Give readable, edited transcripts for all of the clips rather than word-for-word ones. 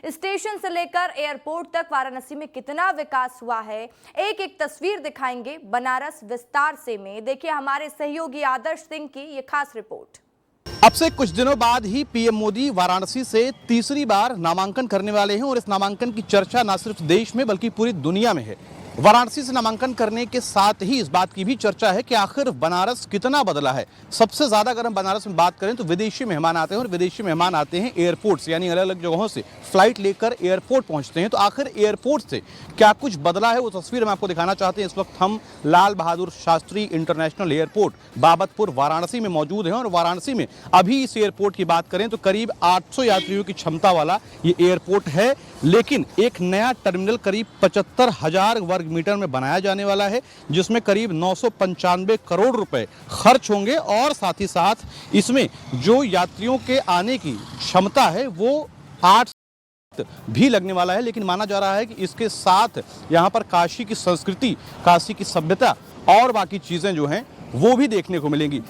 Station से लेकर airport तक वाराणसी में कितना विकास हुआ है, एक एक तस्वीर दिखाएंगे बनारस विस्तार से में। देखिए हमारे सहयोगी आदर्श सिंह की ये खास रिपोर्ट। अब से कुछ दिनों बाद ही पीएम मोदी वाराणसी से तीसरी बार नामांकन करने वाले हैं और इस नामांकन की चर्चा न सिर्फ देश में बल्कि पूरी दुनिया में है। वाराणसी से नामांकन करने के साथ ही इस बात की भी चर्चा है कि आखिर बनारस कितना बदला है। सबसे ज्यादा अगर हम बनारस में बात करें तो विदेशी मेहमान आते हैं और विदेशी मेहमान आते हैं एयरपोर्ट यानी अलग अलग जगहों से फ्लाइट लेकर एयरपोर्ट पहुंचते हैं। तो आखिर एयरपोर्ट से क्या कुछ बदला है वो तस्वीर हम आपको दिखाना चाहते हैं। इस वक्त हम लाल बहादुर शास्त्री इंटरनेशनल एयरपोर्ट बाबतपुर वाराणसी में मौजूद हैं और वाराणसी में अभी इस एयरपोर्ट की बात करें तो करीब 800 यात्रियों की क्षमता वाला ये एयरपोर्ट है, लेकिन एक नया टर्मिनल करीब 75,000 वर्ग मीटर में बनाया जाने वाला है, जिसमें करीब 995 करोड़ रुपए खर्च होंगे और साथ ही साथ इसमें जो यात्रियों के आने की क्षमता है वो 8 भी लगने वाला है। लेकिन माना जा रहा है कि इसके साथ यहाँ पर काशी की संस्कृति, काशी की सभ्यता और बाकी चीजें जो हैं वो भी देखने को मिलेंगी।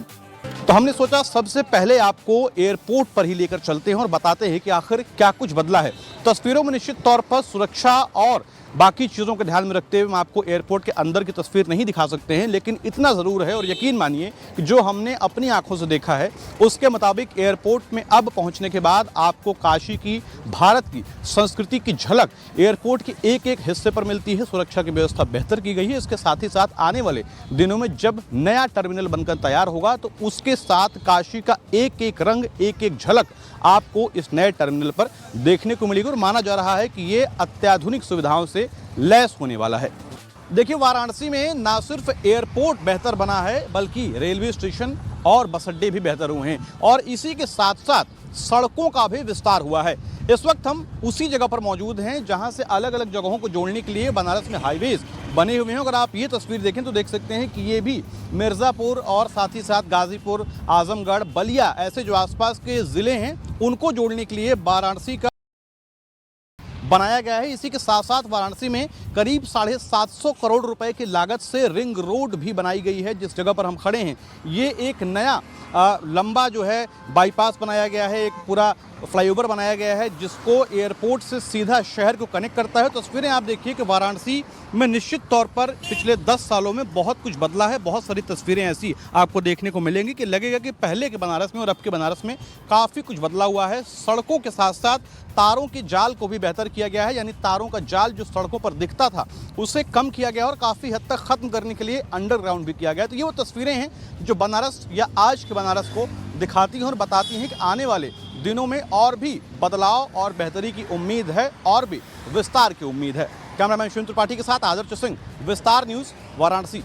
तो हमने सोचा सबसे पहले आपको एयरपोर्ट पर ही लेकर चलते हैं और बताते हैं कि आखिर क्या कुछ बदला है। तस्वीरों में निश्चित तौर पर सुरक्षा और बाकी चीज़ों को ध्यान में रखते हुए हम आपको एयरपोर्ट के अंदर की तस्वीर नहीं दिखा सकते हैं, लेकिन इतना ज़रूर है और यकीन मानिए कि जो हमने अपनी आंखों से देखा है उसके मुताबिक एयरपोर्ट में अब पहुंचने के बाद आपको काशी की, भारत की संस्कृति की झलक एयरपोर्ट के एक एक हिस्से पर मिलती है। सुरक्षा की व्यवस्था बेहतर की गई है। इसके साथ ही साथ आने वाले दिनों में जब नया टर्मिनल बनकर तैयार होगा तो उसके साथ काशी का एक एक रंग, एक एक झलक आपको इस नए टर्मिनल पर देखने को मिलेगी और माना जा रहा है कि ये अत्याधुनिक सुविधाओं से लैस होने वाला है। देखिए वाराणसी में ना सिर्फ एयरपोर्ट बेहतर बना है बल्कि रेलवे स्टेशन और बस अड्डे भी बेहतर हुए हैं और इसी के साथ साथ सड़कों का भी विस्तार हुआ है। इस वक्त हम उसी जगह पर मौजूद हैं जहां से अलग अलग जगहों को जोड़ने के लिए बनारस में हाईवेज बने हुए हैं। अगर आप ये तस्वीर देखें तो देख सकते हैं कि ये भी मिर्ज़ापुर और साथ ही साथ गाजीपुर, आजमगढ़, बलिया ऐसे जो आसपास के ज़िले हैं उनको जोड़ने के लिए वाराणसी का बनाया गया है। इसी के साथ साथ वाराणसी में करीब 750 करोड़ रुपए की लागत से रिंग रोड भी बनाई गई है। जिस जगह पर हम खड़े हैं ये एक नया लंबा जो है बाईपास बनाया गया है, एक पूरा फ्लाईओवर बनाया गया है जिसको एयरपोर्ट से सीधा शहर को कनेक्ट करता है। तस्वीरें आप देखिए कि वाराणसी में निश्चित तौर पर पिछले 10 सालों में बहुत कुछ बदला है। बहुत सारी तस्वीरें ऐसी आपको देखने को मिलेंगी कि लगेगा कि पहले के बनारस में और अब के बनारस में काफ़ी कुछ बदला हुआ है। सड़कों के साथ साथ तारों के जाल को भी बेहतर किया गया है, यानी तारों का जाल जो सड़कों पर दिखता था उसे कम किया गया और काफ़ी हद तक ख़त्म करने के लिए अंडरग्राउंड भी किया गया। तो ये वो तस्वीरें हैं जो बनारस या आज के बनारस को दिखाती हैं और बताती हैं कि आने वाले दिनों में और भी बदलाव और बेहतरी की उम्मीद है और भी विस्तार की उम्मीद है। कैमरामैन शिव त्रिपाठी के साथ आदर्श सिंह, विस्तार न्यूज़, वाराणसी।